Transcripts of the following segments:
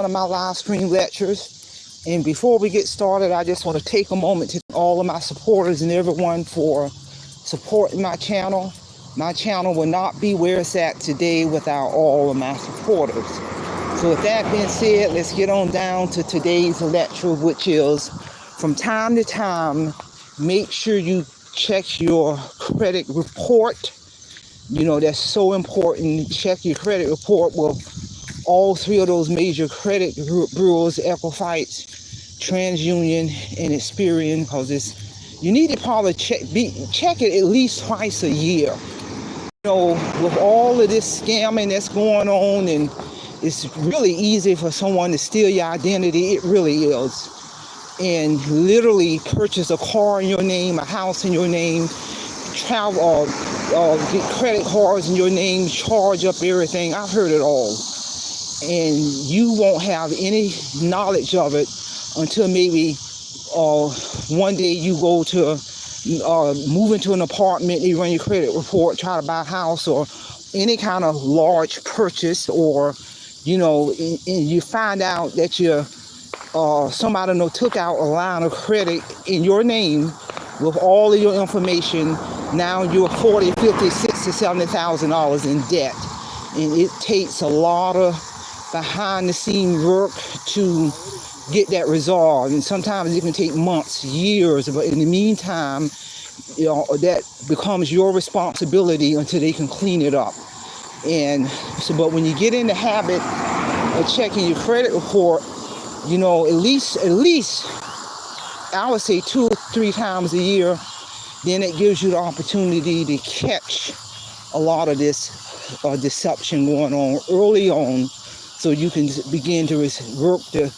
one of my live stream lectures. And before we get started, I just want to take a moment to thank all of my supporters and everyone for supporting my channel. My channel will not be where it's at today without all of my supporters. So with that being said, let's get on down to today's lecture, which is from time to time, make sure you check your credit report. You know, that's so important. Check your credit report with all three of those major credit bureaus, Equifax, TransUnion, and Experian, because you need to probably check it at least twice a year. You know, with all of this scamming that's going on, and it's really easy for someone to steal your identity. It really is. And literally purchase a car in your name, a house in your name, travel, get credit cards in your name, charge up everything. I've heard it all. And you won't have any knowledge of it until maybe one day you go to move into an apartment, you run your credit report, try to buy a house or any kind of large purchase, or you know, and you find out that somebody took out a line of credit in your name with all of your information. Now you're $40, $50, $60, $70,000 in debt, and it takes a lot of behind the scene work to get that resolved, and sometimes it can take months, years, but in the meantime, you know, that becomes your responsibility until they can clean it up. And so, but when you get in the habit of checking your credit report, you know, at least I would say 2 or 3 times a year, then it gives you the opportunity to catch a lot of this deception going on early on, so you can begin to work to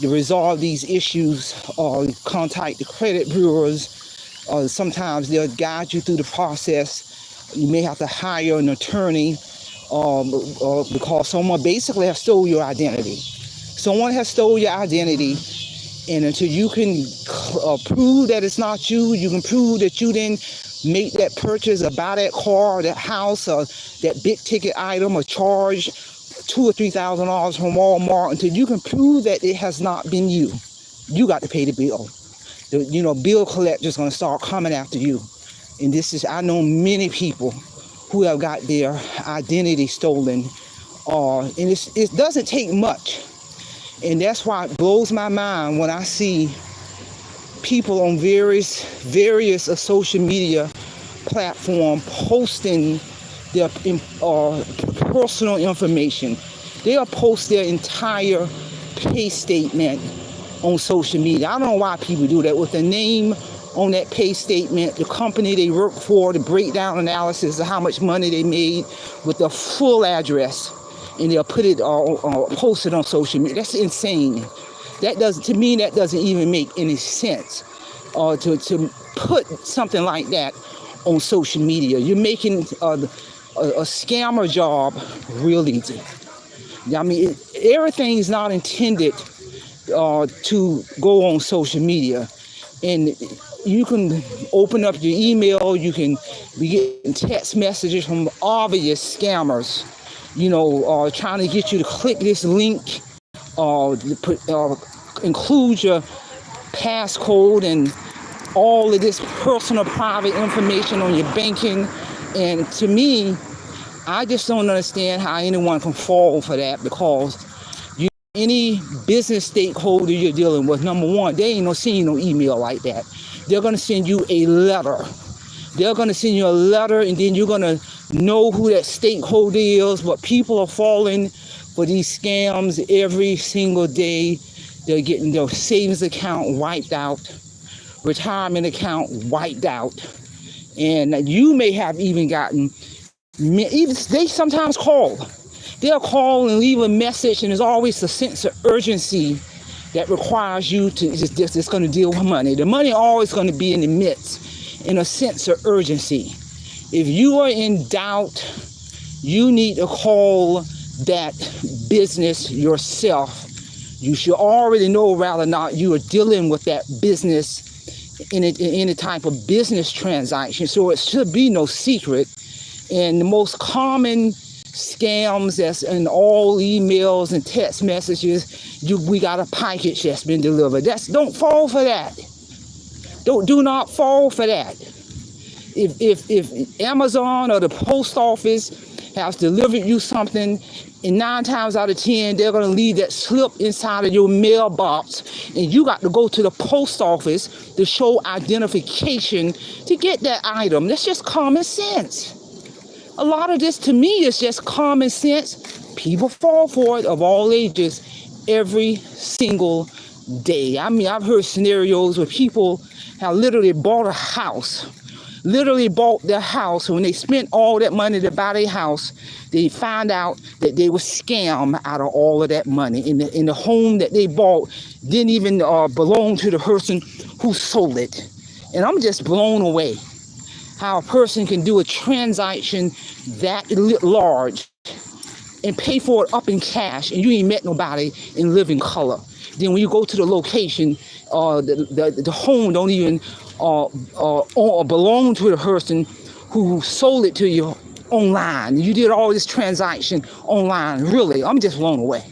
resolve these issues, or contact the credit bureaus. Sometimes they'll guide you through the process. You may have to hire an attorney because someone basically has stole your identity. Someone has stole your identity, and until you can prove that it's not you, you can prove that you didn't make that purchase or buy that car or that house or that big ticket item or charge $2,000 or $3,000 from Walmart, until you can prove that it has not been you, you got to pay the bill. Bill collector's going to start coming after you. And I know many people who have got their identity stolen, and it doesn't take much. And that's why it blows my mind when I see people on various social media platform posting their personal information. They'll post their entire pay statement on social media. I don't know why people do that, with the name on that pay statement, the company they work for, the breakdown analysis of how much money they made, with the full address, and they'll put it post it on social media. That's insane. That doesn't even make any sense. To put something like that on social media, you're making a scammer job real easy. I mean, everything is not intended to go on social media, and you can open up your email, you can be getting text messages from obvious scammers, trying to get you to click this link, include your passcode and all of this personal private information on your banking. And to me, I just don't understand how anyone can fall for that, because any business stakeholder you're dealing with, number one, they ain't sending no email like that. They're going to send you a letter. They're going to send you a letter, and then you're going to know who that stakeholder is. But people are falling for these scams every single day. They're getting their savings account wiped out, retirement account wiped out. And you may have even gotten, they sometimes call. They'll call and leave a message, and there's always a sense of urgency that requires you to just going to deal with money. The money always going to be in the midst, in a sense of urgency. If you are in doubt, you need to call that business yourself. You should already know whether or not you are dealing with that business in any type of business transaction. So it should be no secret. And the most common scams that's in all emails and text messages. We got a package that's been delivered. Don't fall for that. Do not fall for that. If Amazon or the post office has delivered you something, and 9 times out of 10, they're going to leave that slip inside of your mailbox, and you got to go to the post office to show identification to get that item. That's just common sense. A lot of this, to me, is just common sense. People fall for it of all ages every single day. I mean, I've heard scenarios where people have literally bought a house, their house. When they spent all that money to buy their house, they find out that they were scammed out of all of that money. In the home that they bought didn't even belong to the person who sold it. And I'm just blown away how a person can do a transaction that large and pay for it up in cash, and you ain't met nobody in living color. Then when you go to the location, the home don't even belong to the person who sold it to you online. You did all this transaction online. Really, I'm just blown away.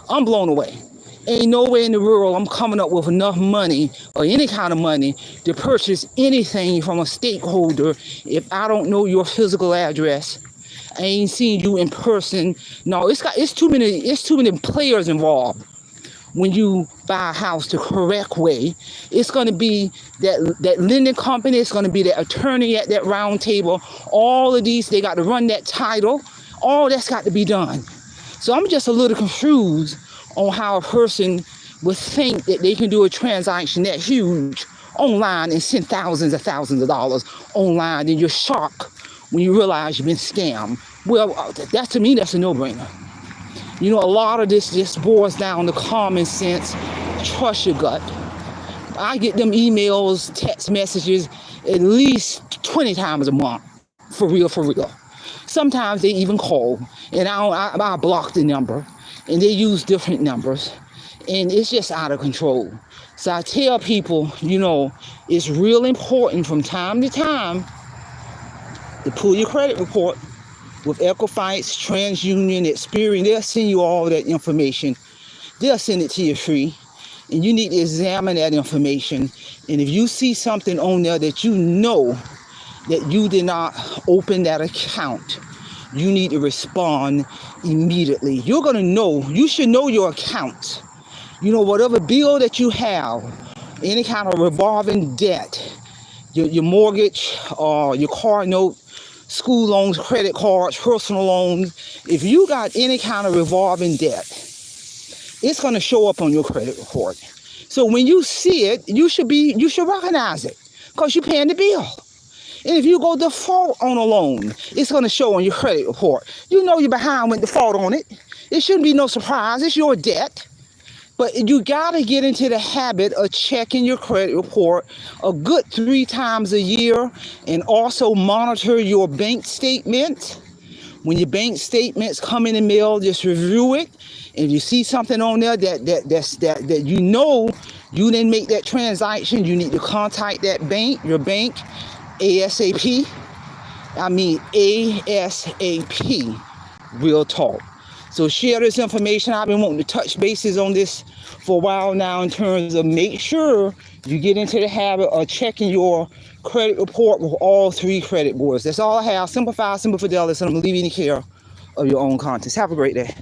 I'm blown away. Ain't nowhere in the world I'm coming up with enough money or any kind of money to purchase anything from a stakeholder if I don't know your physical address. I ain't seen you in person. No, it's too many players involved. When you buy a house the correct way, it's going to be that lending company, it's going to be that attorney at that round table. All of these, they got to run that title. All that's got to be done. So I'm just a little confused on how a person would think that they can do a transaction that huge online and send thousands of dollars online, and you're shocked when you realize you've been scammed. Well, that to me, that's a no-brainer. You know, a lot of this just boils down to common sense. Trust your gut. I get them emails, text messages at least 20 times a month. For real. Sometimes they even call, and I block the number, and they use different numbers, and it's just out of control. So I tell people, you know, it's real important from time to time to pull your credit report. With Equifax, TransUnion, Experian, they'll send you all that information. They'll send it to you free. And you need to examine that information. And if you see something on there that you know that you did not open that account, you need to respond immediately. You're going to know, you should know your account. You know, whatever bill that you have, any kind of revolving debt, your mortgage, your car note, school loans, credit cards, personal loans. If you got any kind of revolving debt, it's going to show up on your credit report. So when you see it, you should recognize it because you're paying the bill. And if you go default on a loan, it's going to show on your credit report. You know you're behind with default on it. It shouldn't be no surprise. It's your debt. But you got to get into the habit of checking your credit report a good 3 times a year, and also monitor your bank statement. When your bank statements come in the mail, just review it. And if you see something on there that you know you didn't make that transaction, you need to contact your bank, ASAP. I mean ASAP, real talk. So share this information. I've been wanting to touch bases on this for a while now in terms of make sure you get into the habit of checking your credit report with all 3 credit bureaus. That's all I have. Simple Fidelity, and I'm leaving you in care of your own conscience. Have a great day.